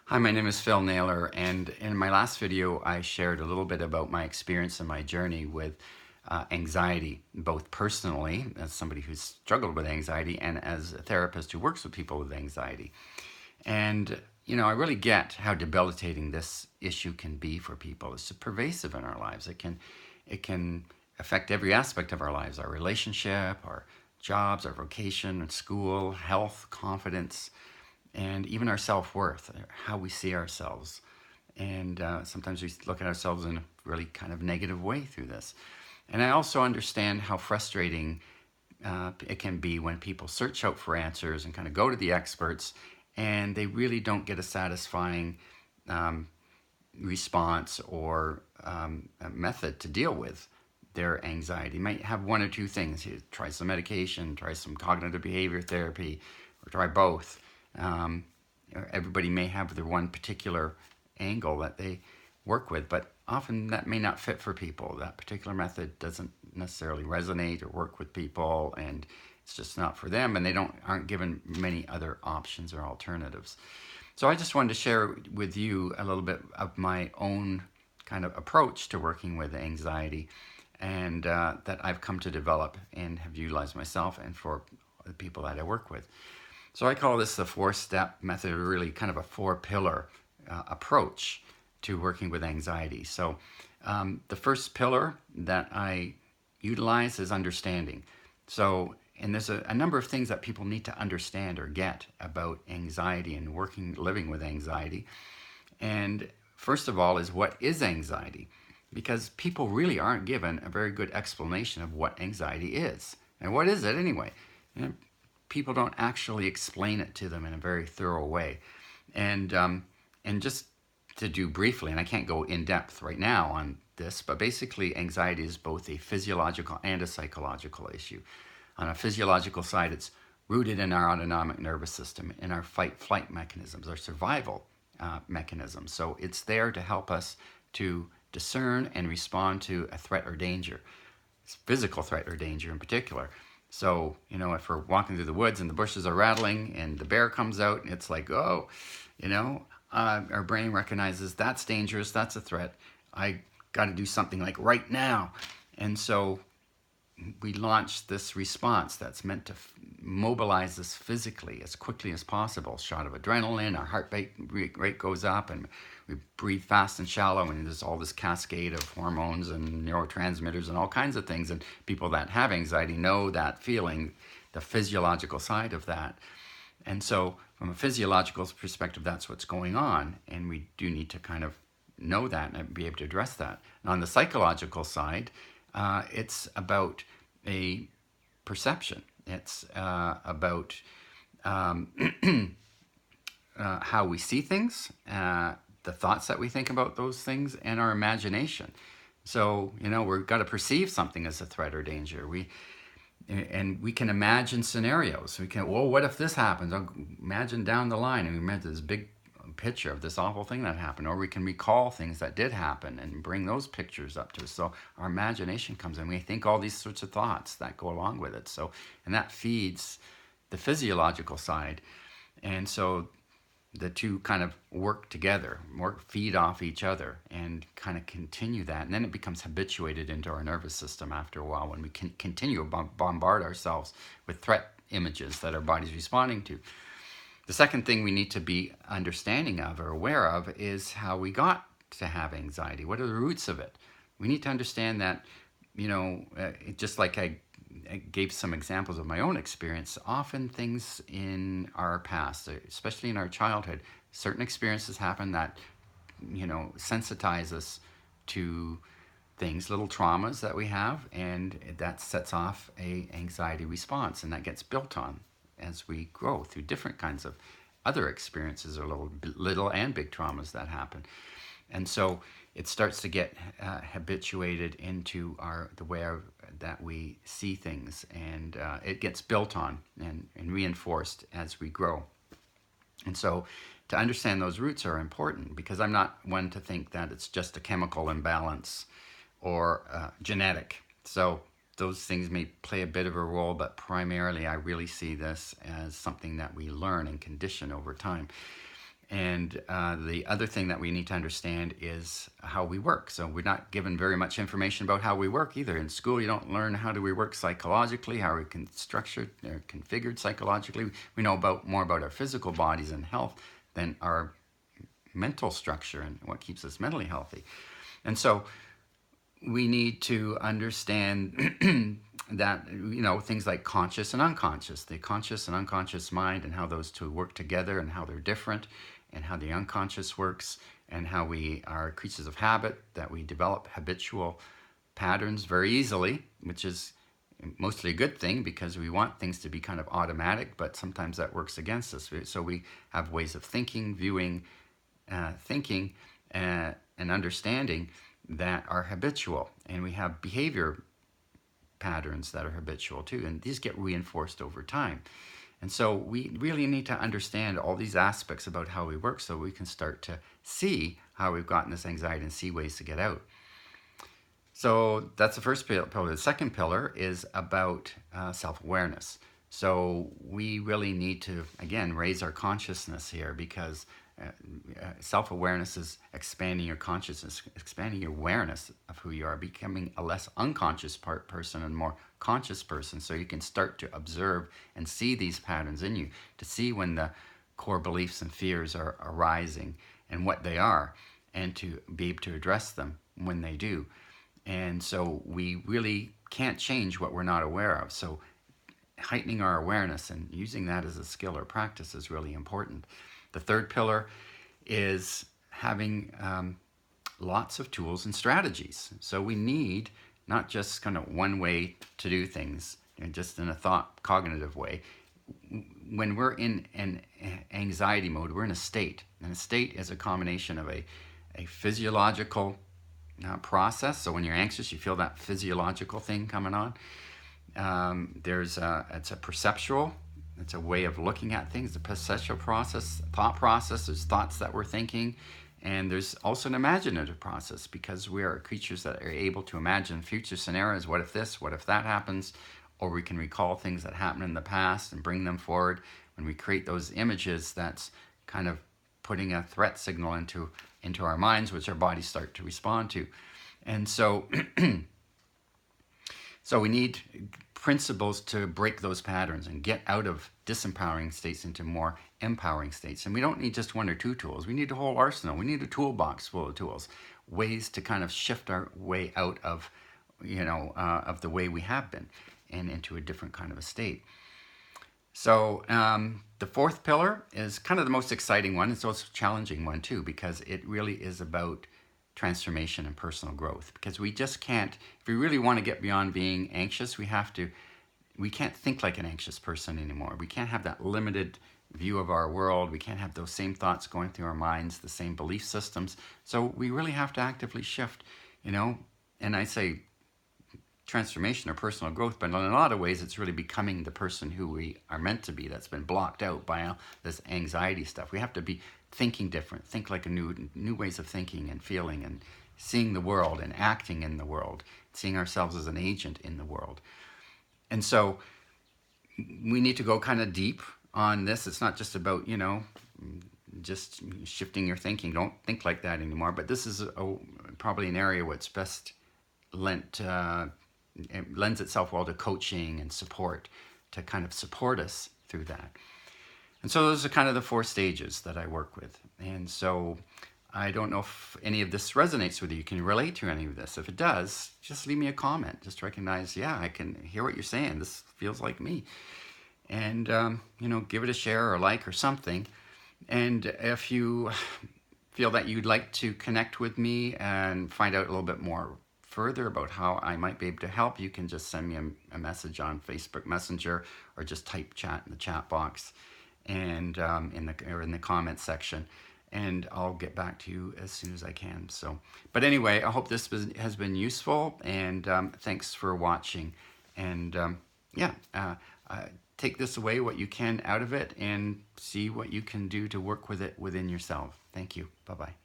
Hi, my name is Phil Naylor, and in my last video, I shared a little bit about my experience and my journey with anxiety, both personally, as somebody who's struggled with anxiety, and as a therapist who works with people with anxiety. And, I really get how debilitating this issue can be for people. It's pervasive in our lives. It can affect every aspect of our lives, our relationship, our jobs, our vocation, and school, health, confidence, and even our self-worth, how we see ourselves. And sometimes we look at ourselves in a really kind of negative way through this. And I also understand how frustrating it can be when people search out for answers and kind of go to the experts, and they really don't get a satisfying response or a method to deal with their anxiety. You might have one or two things. You try some medication, try some cognitive behavior therapy, or try both. Um, Everybody may have their one particular angle that they work with, but often that may not fit for people. That particular method doesn't necessarily resonate or work with people, and it's just not for them, and they aren't given many other options or alternatives. So I just wanted to share with you a little bit of my own kind of approach to working with anxiety, and that I've come to develop and have utilized myself and for the people that I work with. So I call this the four-step method, or really kind of a four-pillar approach to working with anxiety. So the first pillar that I utilize is understanding. So, and there's a number of things that people need to understand or get about anxiety and living with anxiety. And first of all is, what is anxiety? Because people really aren't given a very good explanation of what anxiety is. And what is it anyway? People don't actually explain it to them in a very thorough way. And just to do briefly, and I can't go in depth right now on this, but basically anxiety is both a physiological and a psychological issue. On a physiological side, it's rooted in our autonomic nervous system, in our fight-flight mechanisms, our survival mechanisms. So it's there to help us to discern and respond to a threat or danger. It's physical threat or danger in particular. So, if we're walking through the woods and the bushes are rattling and the bear comes out, and it's like, oh, our brain recognizes that's dangerous, that's a threat. I got to do something like right now. And so we launch this response that's meant to mobilize us physically as quickly as possible. Shot of adrenaline, our heart rate goes up, and we breathe fast and shallow, and there's all this cascade of hormones and neurotransmitters and all kinds of things. And people that have anxiety know that feeling, the physiological side of that. And so from a physiological perspective, that's what's going on, and we do need to kind of know that and be able to address that. And on the psychological side, it's about a perception. It's about how we see things, the thoughts that we think about those things, and our imagination. So, we've got to perceive something as a threat or danger. And we can imagine scenarios. We can, well, what if this happens? I'll imagine down the line, and we imagine this big picture of this awful thing that happened. Or we can recall things that did happen and bring those pictures up to us. So our imagination comes in. We think all these sorts of thoughts that go along with it. So, and that feeds the physiological side. And so the two kind of work together, feed off each other, and kind of continue that. And then it becomes habituated into our nervous system after a while, when we can continue to bombard ourselves with threat images that our body's responding to. The second thing we need to be understanding of or aware of is how we got to have anxiety. What are the roots of it? We need to understand that, just like I gave some examples of my own experience, often things in our past, especially in our childhood, certain experiences happen that, sensitize us to things, little traumas that we have, and that sets off a anxiety response, and that gets built on as we grow through different kinds of other experiences, or little and big traumas that happen. And so it starts to get habituated into the way that we see things, and it gets built on and reinforced as we grow. And so to understand those roots are important, because I'm not one to think that it's just a chemical imbalance or genetic. So those things may play a bit of a role, but primarily I really see this as something that we learn and condition over time. And the other thing that we need to understand is how we work. So we're not given very much information about how we work either. In school, you don't learn how do we work psychologically, how we can structured or configured psychologically. We know more about our physical bodies and health than our mental structure and what keeps us mentally healthy. And so we need to understand that, things like conscious and unconscious, the conscious and unconscious mind, and how those two work together and how they're different, and how the unconscious works, and how we are creatures of habit, that we develop habitual patterns very easily, which is mostly a good thing because we want things to be kind of automatic, but sometimes that works against us. So we have ways of thinking, viewing, thinking, and understanding that are habitual, and we have behavior patterns that are habitual too, and these get reinforced over time. And so we really need to understand all these aspects about how we work so we can start to see how we've gotten this anxiety and see ways to get out. So that's the first pillar. The second pillar is about self-awareness. So we really need to, again, raise our consciousness here, because self-awareness is expanding your consciousness, expanding your awareness of who you are, becoming a less unconscious person and more conscious person, so you can start to observe and see these patterns in you, to see when the core beliefs and fears are arising and what they are, and to be able to address them when they do. And so we really can't change what we're not aware of. So heightening our awareness and using that as a skill or practice is really important. The third pillar is having lots of tools and strategies. So we need not just kind of one way to do things, just in a thought cognitive way. When we're in an anxiety mode, we're in a state. And a state is a combination of a physiological process. So when you're anxious, you feel that physiological thing coming on. It's a perceptual. It's a way of looking at things, the perceptual process, thought process. There's thoughts that we're thinking. And there's also an imaginative process, because we are creatures that are able to imagine future scenarios. What if this? What if that happens? Or we can recall things that happened in the past and bring them forward. When we create those images, that's kind of putting a threat signal into our minds, which our bodies start to respond to. And so, so we need principles to break those patterns and get out of disempowering states into more empowering states. And we don't need just one or two tools. We need a whole arsenal. We need a toolbox full of tools, ways to kind of shift our way out of, of the way we have been and into a different kind of a state. So the fourth pillar is kind of the most exciting one. It's also a challenging one too, because it really is about transformation and personal growth. Because we just can't, if we really want to get beyond being anxious, we can't think like an anxious person anymore. We can't have that limited view of our world. We can't have those same thoughts going through our minds, the same belief systems. So we really have to actively shift, and I say transformation or personal growth, but in a lot of ways it's really becoming the person who we are meant to be, that's been blocked out by all this anxiety stuff. We have to be thinking different, think like a new ways of thinking and feeling and seeing the world and acting in the world, seeing ourselves as an agent in the world. And so we need to go kind of deep on this. It's not just about, just shifting your thinking. Don't think like that anymore. But this is probably an area where it's best it lends itself well to coaching and support, to kind of support us through that. And so those are kind of the 4 stages that I work with. And so I don't know if any of this resonates with you. You can relate to any of this. If it does, just leave me a comment. Just recognize, yeah, I can hear what you're saying. This feels like me. And, give it a share or a like or something. And if you feel that you'd like to connect with me and find out a little bit more further about how I might be able to help, you can just send me a message on Facebook Messenger, or just type chat in the chat box and in the comments section, and I'll get back to you as soon as I can. So, but anyway, I hope this has been useful, and thanks for watching. And take this away, what you can out of it, and see what you can do to work with it within yourself. Thank you. Bye-bye.